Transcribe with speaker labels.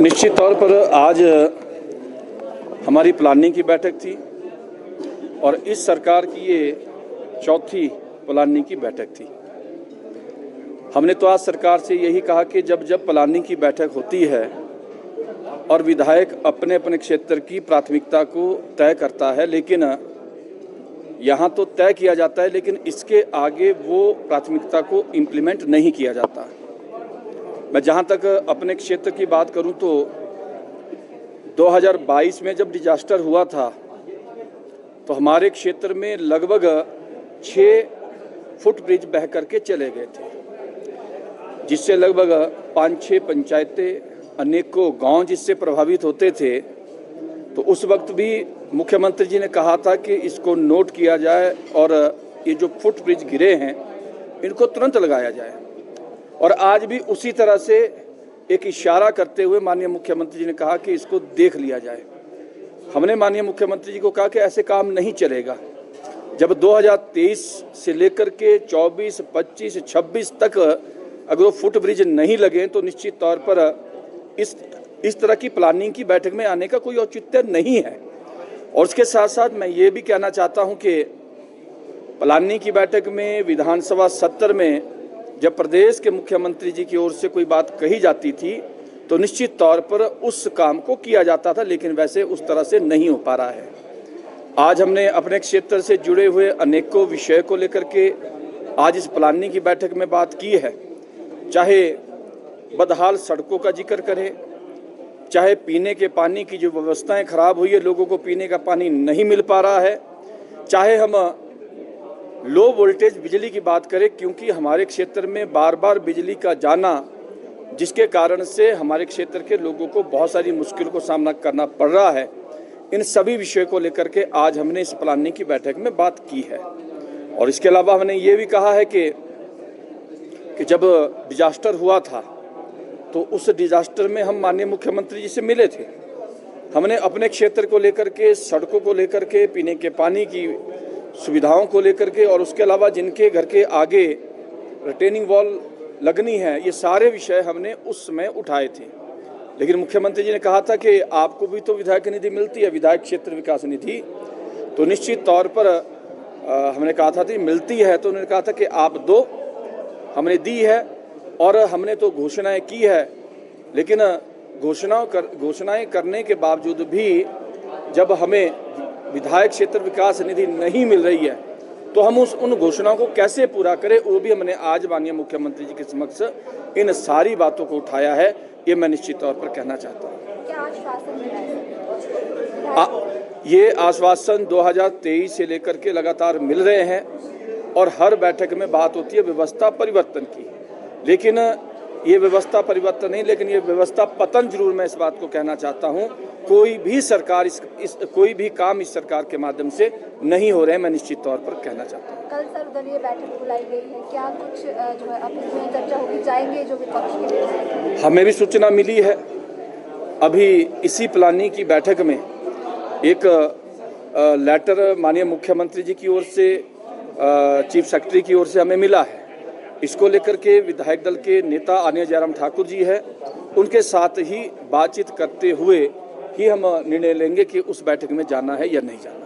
Speaker 1: निश्चित तौर पर आज हमारी प्लानिंग की बैठक थी और इस सरकार की ये चौथी प्लानिंग की बैठक थी। हमने तो आज सरकार से यही कहा कि जब जब प्लानिंग की बैठक होती है और विधायक अपने अपने क्षेत्र की प्राथमिकता को तय करता है, लेकिन यहाँ तो तय किया जाता है लेकिन इसके आगे वो प्राथमिकता को इम्प्लीमेंट नहीं किया जाता। मैं जहाँ तक अपने क्षेत्र की बात करूँ तो 2022 में जब डिजास्टर हुआ था तो हमारे क्षेत्र में लगभग 6 फुट ब्रिज बह करके चले गए थे, जिससे लगभग 5-6 पंचायतें, अनेकों गांव जिससे प्रभावित होते थे। तो उस वक्त भी मुख्यमंत्री जी ने कहा था कि इसको नोट किया जाए और ये जो फुट ब्रिज गिरे हैं इनको तुरंत लगाया जाए। और आज भी उसी तरह से एक इशारा करते हुए माननीय मुख्यमंत्री जी ने कहा कि इसको देख लिया जाए। हमने माननीय मुख्यमंत्री जी को कहा कि ऐसे काम नहीं चलेगा। जब 2023 से लेकर के 24, 25, 26 तक अगर वो फुट ब्रिज नहीं लगे तो निश्चित तौर पर इस तरह की प्लानिंग की बैठक में आने का कोई औचित्य नहीं है। और उसके साथ साथ मैं ये भी कहना चाहता हूँ कि प्लानिंग की बैठक में विधानसभा सत्र में जब प्रदेश के मुख्यमंत्री जी की ओर से कोई बात कही जाती थी तो निश्चित तौर पर उस काम को किया जाता था, लेकिन वैसे उस तरह से नहीं हो पा रहा है। आज हमने अपने क्षेत्र से जुड़े हुए अनेकों विषय को लेकर के आज इस प्लानिंग की बैठक में बात की है। चाहे बदहाल सड़कों का जिक्र करें, चाहे पीने के पानी की जो व्यवस्थाएं खराब हुई है, लोगों को पीने का पानी नहीं मिल पा रहा है, चाहे हम लो वोल्टेज बिजली की बात करें, क्योंकि हमारे क्षेत्र में बार बार बिजली का जाना जिसके कारण से हमारे क्षेत्र के लोगों को बहुत सारी मुश्किलों को सामना करना पड़ रहा है। इन सभी विषयों को लेकर के आज हमने इस प्लानिंग की बैठक में बात की है। और इसके अलावा हमने ये भी कहा है कि जब डिजास्टर हुआ था तो उस डिजास्टर में हम माननीय मुख्यमंत्री जी से मिले थे। हमने अपने क्षेत्र को लेकर के, सड़कों को लेकर के, पीने के पानी की सुविधाओं को लेकर के और उसके अलावा जिनके घर के आगे रिटेनिंग वॉल लगनी है, ये सारे विषय हमने उस समय उठाए थे। लेकिन मुख्यमंत्री जी ने कहा था कि आपको भी तो विधायक निधि मिलती है, विधायक क्षेत्र विकास निधि, तो निश्चित तौर पर हमने कहा था कि मिलती है। तो उन्होंने कहा था कि आप दो, हमने दी है और हमने तो घोषणाएं की है, लेकिन घोषणाएं करने के बावजूद भी जब हमें विधायक क्षेत्र विकास निधि नहीं मिल रही है तो हम उन घोषणाओं को कैसे पूरा करें, वो भी हमने आज माननीय मुख्यमंत्री जी के समक्ष इन सारी बातों को उठाया है। ये मैं निश्चित तौर पर कहना चाहता हूँ।
Speaker 2: क्या आश्वासन मिला है?
Speaker 1: ये आश्वासन 2023 से लेकर के लगातार मिल रहे हैं और हर बैठक में बात होती है व्यवस्था परिवर्तन की, लेकिन ये व्यवस्था परिवर्तन नहीं, लेकिन ये व्यवस्था पतन जरूर। मैं इस बात को कहना चाहता हूँ, कोई भी सरकार कोई भी काम इस सरकार के माध्यम से नहीं हो रहे हैं, मैं निश्चित तौर पर कहना चाहता हूँ।
Speaker 2: कल सर्वदलीय बैठक बुलाई गई है, क्या कुछ जो है अब इसमें चर्चा होगी, जाएंगे जो विपक्ष के लिए? हमें
Speaker 1: भी सूचना मिली है, अभी इसी प्लानिंग की बैठक में एक लेटर माननीय मुख्यमंत्री जी की ओर से, चीफ सेक्रेटरी की ओर से हमें मिला है। इसको लेकर के विधायक दल के नेता आनंद जयराम ठाकुर जी है, उनके साथ ही बातचीत करते हुए ही हम निर्णय लेंगे कि उस बैठक में जाना है या नहीं जाना।